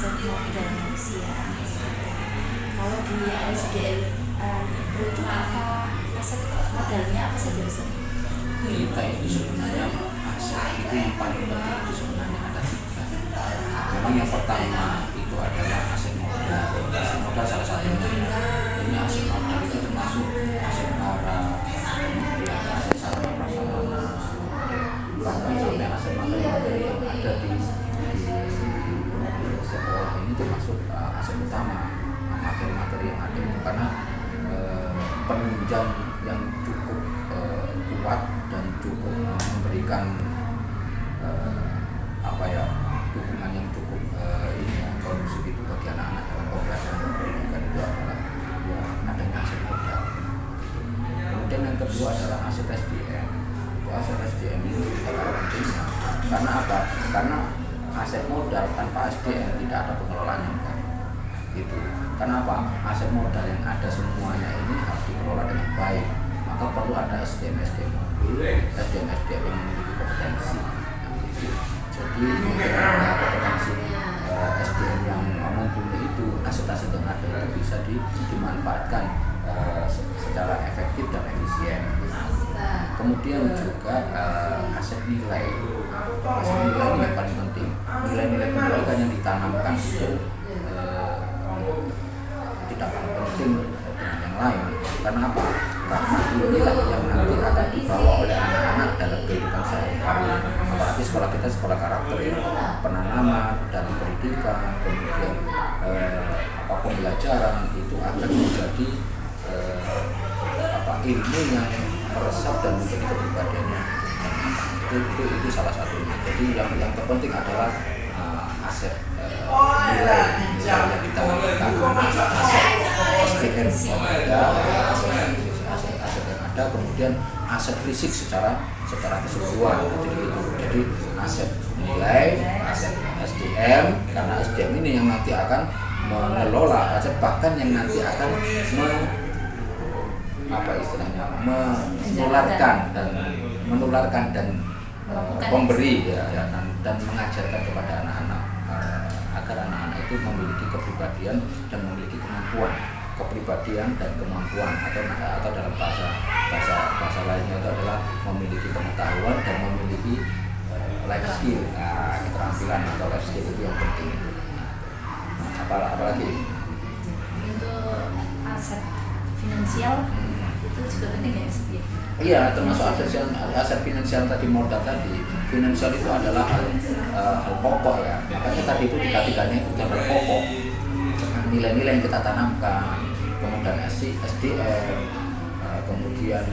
aset modal manusia. Kalau di SDM itu apa aset modalnya apa saja Ustaz? Kita itu sebenarnya aset itu yang paling penting itu sebenarnya ada tiga. Memang yang pertama itu adalah aset modal. Aset modal salah satunya ini aset modal itu termasuk aset barang, kemudian aset sarana prasarana, bahkan sampai aset materi yang ada di sekolah ini termasuk aset utama, materi-materi yang ada itu karena penunjang yang cukup kuat dan cukup memberikan dukungan yang cukup kondusif itu bagi anak-anak dalam pembelajaran dan pendidikan itu adalah ya adanya aset modal. Kemudian yang kedua adalah aset SDM. Aset SDM itu adalah pentingnya karena apa? Karena aset modal tanpa SDM tidak ada pengelolaannya kan? Gitu. Karena apa? Aset modal yang ada semuanya ini harus dikelola dengan baik. Maka perlu ada SDM unggul, SDM yang memiliki kompetensi. Jadi dengan kompetensi SDM yang mumpuni itu, aset-aset yang ada itu bisa dimanfaatkan secara efektif dan efisien. Kemudian juga aset nilai. Aset nilai ini yang paling penting. Nilai-nilai pendidikan yang ditanamkan itu tidak kalah penting dengan yang lain. Karena apa? Karena inilah yang nanti akan dibawa oleh anak-anak dalam kehidupan sehari-hari. Apalagi sekolah kita sekolah karakter ya, penanaman dan pendidikan, kemudian pembelajaran itu akan menjadi ilmu yang meresap dan menjadi kepribadiannya. Itu salah satunya. Jadi yang terpenting adalah aset nilai yang kita lakukan, aset SDM yang ada, aset yang ada, kemudian aset fisik secara keseluruhan. Jadi aset nilai, aset SDM, karena SDM ini yang nanti akan mengelola aset, bahkan yang nanti akan menularkan dan memberi dan mengajarkan kepada anak-anak agar anak-anak itu memiliki kepribadian dan memiliki kepribadian dan kemampuan atau dalam bahasa lainnya itu adalah memiliki pengetahuan dan memiliki life skill, keterampilan atau life skill itu yang penting itu. Apalagi untuk aset finansial itu juga penting ya Ustaz? Iya, termasuk aset finansial tadi, modal tadi. Finansial itu adalah hal pokok ya. Makanya tadi itu tiga-tiganya itu hal pokok. Nilai-nilai yang kita tanamkan, kemudian SDM, kemudian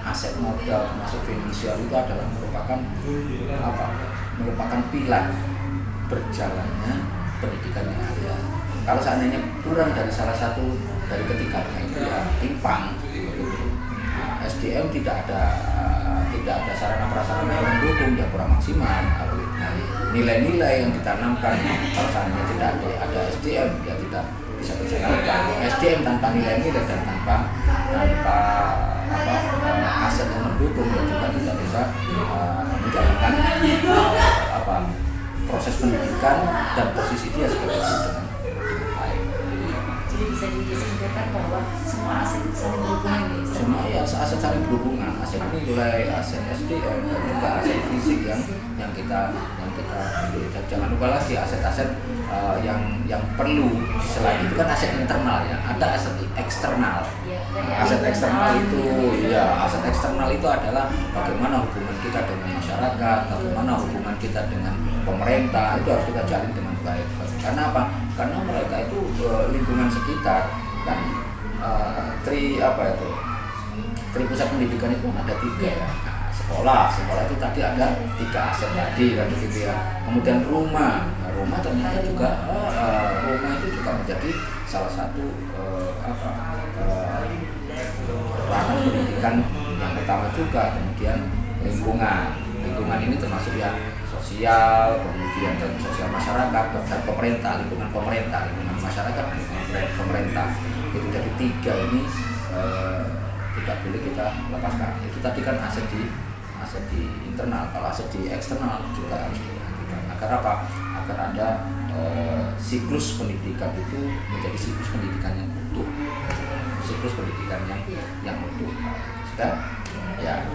aset modal termasuk finansial itu adalah merupakan pilar berjalannya pendidikan yang ada. Kalau seandainya kurang dari salah satu dari ketiganya itu ya timpang. SDM tidak ada sarana prasarana yang mendukung, ya kurang maksimal. Nilai-nilai yang ditanamkan kalau seandainya tidak ada SDM ya tidak bisa berjalan. SDM tanpa nilai-nilai dan tanpa aset yang mendukung ya juga tidak bisa menjalankan proses pendidikan dan posisi dia sebagai guru. Jadi bisa disimpulkan bahwa semua aset saling berhubungan ya? Semua ya aset saling berhubungan, aset nilai, aset SDM dan juga aset fisik yang kita pilih. Dan jangan lupa lagi aset-aset yang perlu. Selain itu kan aset internal ya, ada aset eksternal. Aset eksternal itu adalah bagaimana hubungan kita dengan masyarakat, bagaimana hubungan kita dengan pemerintah, itu harus kita jalin dengan baik. Karena apa? Karena mereka itu lingkungan sekitar kan, tri pusat pendidikan itu ada 3 ya. Sekolah itu tadi ada 3 aset tadi kan gitu ya. Kemudian rumah ternyata juga rumah itu juga menjadi salah satu ranah pendidikan yang utama juga. Kemudian lingkungan ini termasuk ya sosial, kemudian dan sosial masyarakat dan pemerintah, lingkungan masyarakat dan lingkungan pemerintah. Itu jadi 3 ini tidak boleh kita lepaskan. Itu tadi kan aset di internal, kalau aset di eksternal juga harus diperhatikan. Agar apa? Agar ada siklus pendidikan itu menjadi siklus pendidikan yang utuh, siklus pendidikan yang utuh. Sudah? Ya.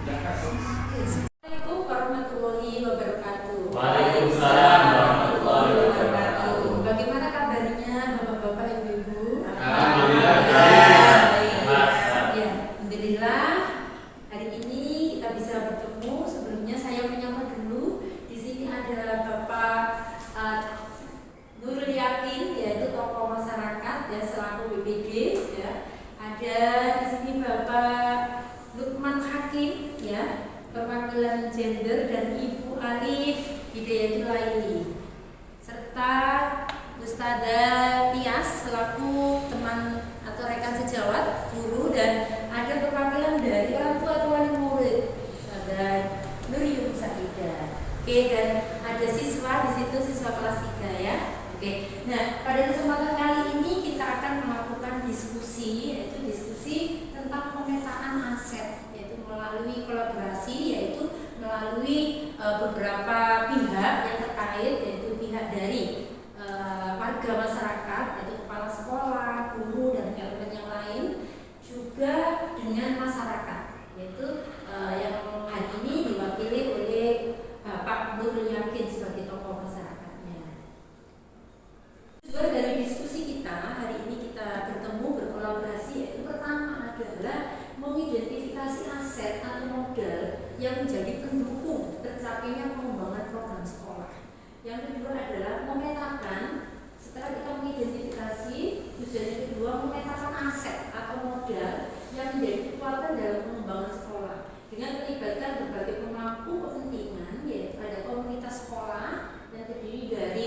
Assalamualaikum warahmatullahi wabarakatuh. Waalaikumsalam warahmatullahi wabarakatuh. Bagaimana kabarnya Bapak-bapak, Ibu-ibu? Alhamdulillah baik. baik. Ya, alhamdulillah hari ini kita bisa bertemu. Sebelumnya saya menyapa dulu. Di sini ada Bapak Nurul Yakin, yaitu tokoh masyarakat ya selaku BPD ya. Ada di sini Bapak Lukman Hakim ya, perwakilan gender, dan Ibu Alif Hidayatul Laili, serta Ustazah Tias selaku teman atau rekan sejawat guru, dan ada perwakilan dari orang tua atau wali murid Ustazah Nuriyum Saidah. Oke, dan ada siswa di situ, siswa kelas 3 ya. Oke. Nah, pada kesempatan kali ini kita akan melakukan diskusi, yaitu diskusi tentang pemetaan aset, yaitu melalui kolaborasi, yaitu melalui beberapa pihak yang terkait, yaitu pihak dari warga masyarakat, yaitu kepala sekolah, guru, dan elemen yang lain, juga dengan masyarakat, yaitu yang hari ini diwakili oleh Bapak Nurul Yakin sebagai tokoh masyarakatnya. Tujuan dari diskusi kita hari ini, kita bertemu berkolaborasi, yaitu pertama adalah mengidentifikasi aset atau modal yang menjadi pendukung tercapainya pengembangan program sekolah. Yang kedua adalah memetakan, setelah kita mengidentifikasi, tujuan yang kedua memetakan aset atau modal yang menjadi kekuatan dalam pengembangan sekolah dengan melibatkan berbagai pemangku kepentingan, yaitu ada komunitas sekolah yang terdiri dari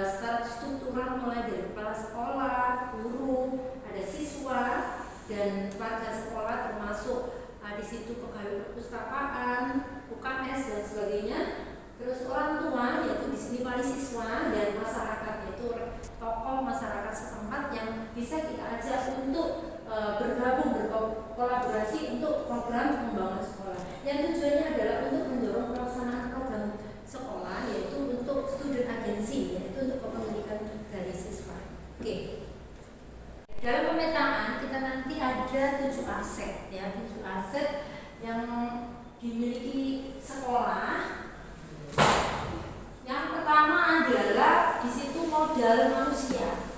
secara struktural mulai dari kepala sekolah, guru, ada siswa, dan warga sekolah, termasuk di situ pegawai perpustakaan, UKS, dan sebagainya. Terus orang tua, yaitu di sini wali siswa, dan masyarakat, yaitu tokoh masyarakat setempat yang bisa kita ajak untuk bergabung, berkolaborasi untuk program pengembangan sekolah. Yang tujuannya adalah untuk mendorong pelaksanaan program sekolah, yaitu untuk student agency, yaitu untuk kepemilikan dari siswa. Oke. Dalam pemetaan kita nanti ada 7 aset ya, 7 aset yang dimiliki sekolah. Yang pertama adalah di situ modal manusia.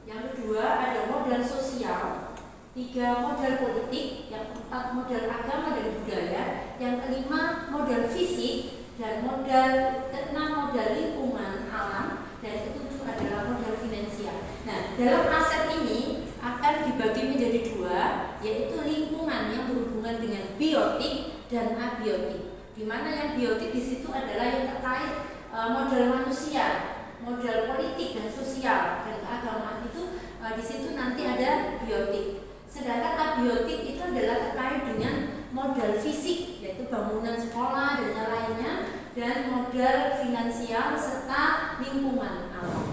Yang kedua ada modal sosial, 3 modal politik, yang 4 modal agama dan budaya, yang kelima modal fisik, dan modal keenam modal lingkungan alam, dan ketujuh adalah modal finansial. Nah, dalam aset ini akan dibagi menjadi 2, yaitu lingkungan yang berhubungan dengan biotik dan abiotik. Di mana yang biotik di situ adalah yang terkait modal manusia, modal politik dan sosial, dan keagamaan itu di situ nanti ada biotik. Sedangkan abiotik itu adalah terkait dengan modal fisik, yaitu bangunan sekolah dan yang lainnya, dan modal finansial serta lingkungan alam.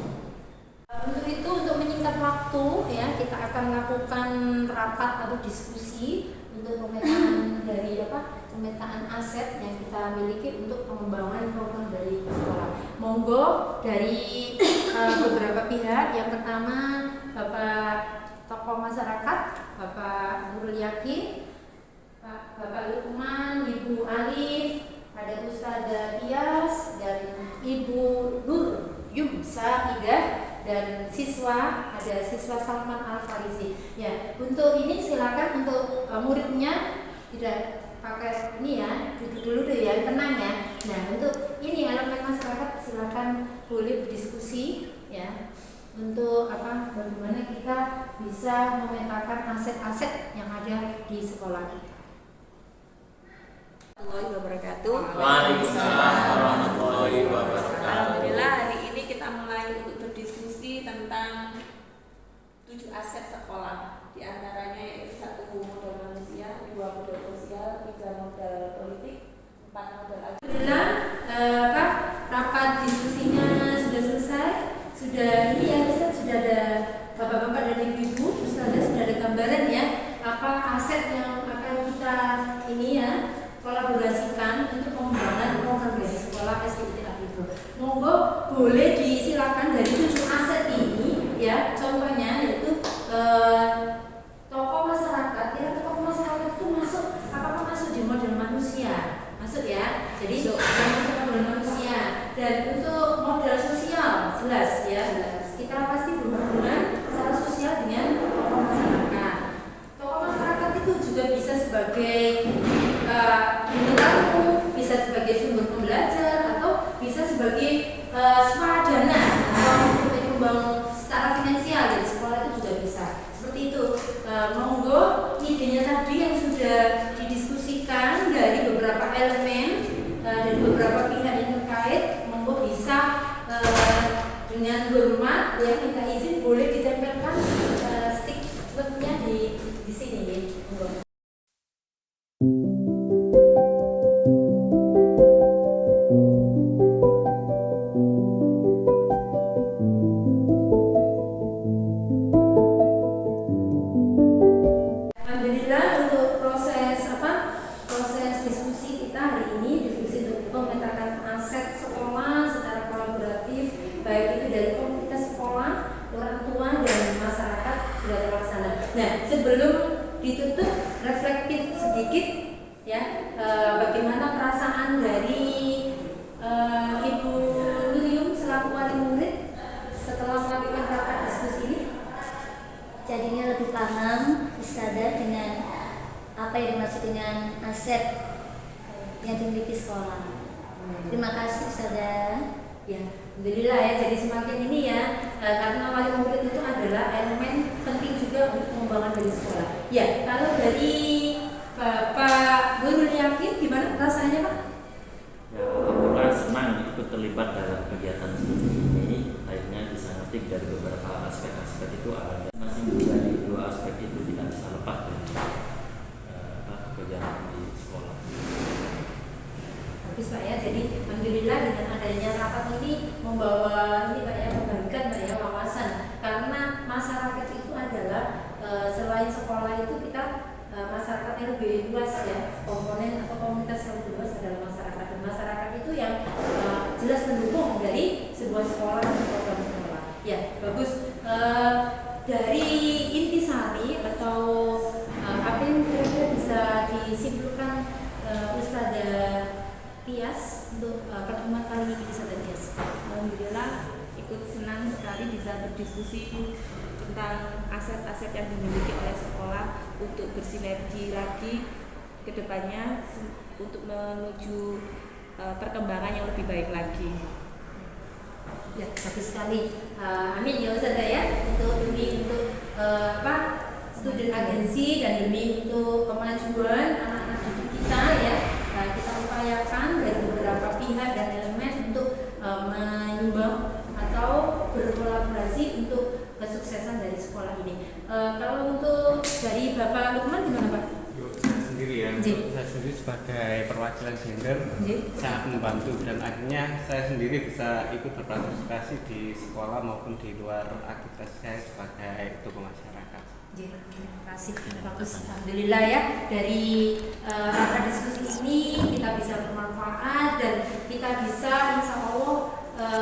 Untuk itu, untuk menyingkat waktu ya, kita akan lakukan rapat atau diskusi untuk pemetaan dari pemetaan aset yang kita miliki untuk pengembangan program dari sekolah. Monggo dari beberapa pihak. Yang pertama Bapak tokoh masyarakat, Bapak Nurul Yakin, Bapak Lukman, Ibu Alif, ada Ustazah Tias, dan Ibu Nuriyum Saidah, dan siswa, ada siswa Salman Al-Farisi. Ya, untuk ini silakan untuk muridnya tidak pakai ini ya, duduk dulu deh ya, tenang ya. Nah, untuk ini elemen masyarakat silakan boleh berdiskusi ya. Untuk bagaimana kita bisa memetakan aset-aset yang ada di sekolah kita. Warahmatullahi wabarakatuh. Waalaikumsalam warahmatullahi wabarakatuh. Alhamdulillah hari ini kita mulai untuk berdiskusi tentang 7 aset sekolah. Di antaranya yaitu 1 modal manusia, 2 modal sosial, 3 modal politik, 4 modal agama. Alhamdulillah rapat diskusinya sudah selesai. Sudah ini ya Ustaz, sudah ada bapak-bapak dan ibu-ibu, Ustazah sudah ada gambaran ya apa aset yang akan kita ini ya kolaborasikan untuk pengembangan program dari sekolah SDIT Abidro. Monggo boleh di ya, contohnya yaitu tokoh masyarakat. Ya, tokoh masyarakat itu masuk, apakah masuk di model manusia? Masuk ya. Jadi masuk model manusia. Dan untuk model sosial jelas ya. Kita pasti berhubungan secara sosial dengan tokoh masyarakat. Tokoh masyarakat itu juga bisa sebagai guru tamu, bisa sebagai sumber pembelajar, atau bisa sebagai swadana atau penyumbang secara finansial dari sekolah itu juga bisa. Seperti itu. Monggo idenya tadi yang sudah didiskusikan dari beberapa elemen, dari beberapa pihak yang terkait, monggo bisa dengan hormat ya minta izin boleh ditempelkan stikernya di sini ya. Monggo. Alhamdulillah untuk proses diskusi kita hari ini, diskusi untuk memetakan aset sekolah secara kolaboratif, baik itu dari komunitas sekolah, orang tua dan masyarakat sudah terlaksana. Nah, sebelum ditutup reflektif sedikit ya, bagaimana perasaan dari Ibu Nuyung selaku wali murid setelah melakukan rapat diskusi ini? Jadinya lebih paham sadar dengan apa yang dimaksud dengan aset yang dimiliki sekolah. Terima kasih Ustazah. Ya, alhamdulillah ya. Jadi semakin ini ya, karena wali murid itu adalah elemen penting juga untuk pengembangan dari sekolah. Ya, kalau dari Bapak Nurul Yakin, gimana rasanya Pak? Ya, alhamdulillah senang ikut terlibat dalam kegiatan seperti ini. Akhirnya bisa ngerti dari beberapa aspek-aspek itu ada masing dari dua aspek itu tidak bisa lepas dari kegiatan di sekolah. Bagus Pak ya. Jadi alhamdulillah dengan adanya rapat ini membawa ini Pak ya, membagikan Pak ya wawasan. Karena masyarakat itu adalah selain sekolah itu kita masyarakatnya lebih luas ya, komponen atau komunitas yang lebih luas adalah masyarakat. Dan masyarakat itu yang jelas mendukung dari sebuah sekolah dan program sekolah. Ya, bagus. Dari intisari atau apa yang kira-kira bisa disimpulkan Ustazah Tias untuk pertemuan kali ini Ustazah Tias? Alhamdulillah ikut senang sekali bisa berdiskusi tentang aset-aset yang dimiliki oleh sekolah untuk bersinergi lagi ke depannya untuk menuju perkembangan yang lebih baik lagi. Ya, bagus sekali. Amin ya Ustazah ya, demi student agensi dan demi untuk kemajuan anak-anak didik kita ya. Kita upayakan dari beberapa pihak dan elemen untuk menyumbang atau berkolaborasi untuk kesuksesan dari sekolah ini. Kalau untuk dari Bapak Lukman gimana Pak? Saya sendiri ya, Jee. saya sendiri sebagai perwakilan gender sangat membantu dan akhirnya saya sendiri bisa ikut berpartisipasi di sekolah maupun di luar aktivitas saya sebagai tokoh masyarakat. Terima kasih, bagus. Alhamdulillah ya, dari rapat diskusi ini kita bisa bermanfaat dan kita bisa insya Allah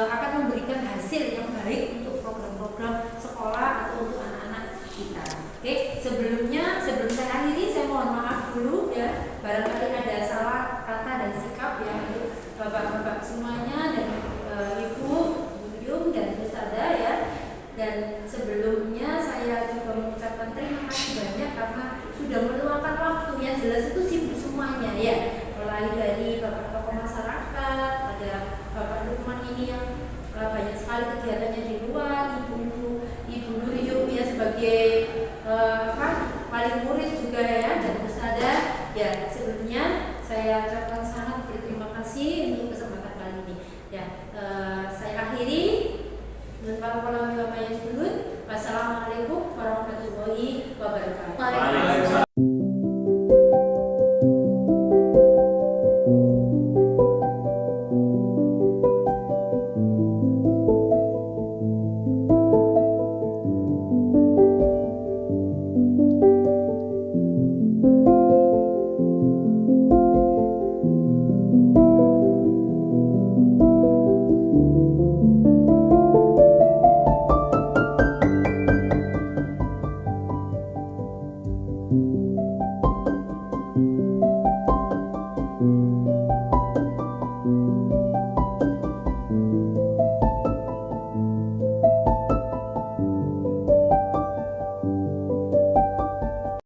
akan memberikan hasil yang baik untuk program-program sekolah atau untuk anak-anak kita. Oke, sebelum saya akhiri, saya mohon maaf dulu ya, barangkali ada salah kata dan sikap ya untuk bapak-bapak semuanya dan ibu, Yuyung dan Ustazah ya. Dan sebelumnya saya juga mengucapkan terima kasih banyak karena sudah meluangkan waktu yang jelas itu sibuk semuanya ya. Mulai dari bapak tokoh masyarakat, ada Bapak Lukman ini yang banyak sekali kegiatannya di luar, Ibu Nuriyum ya sebagai wali murid juga ya, dan Ustazah ya. Sebelumnya saya ucapkan sangat berterima kasih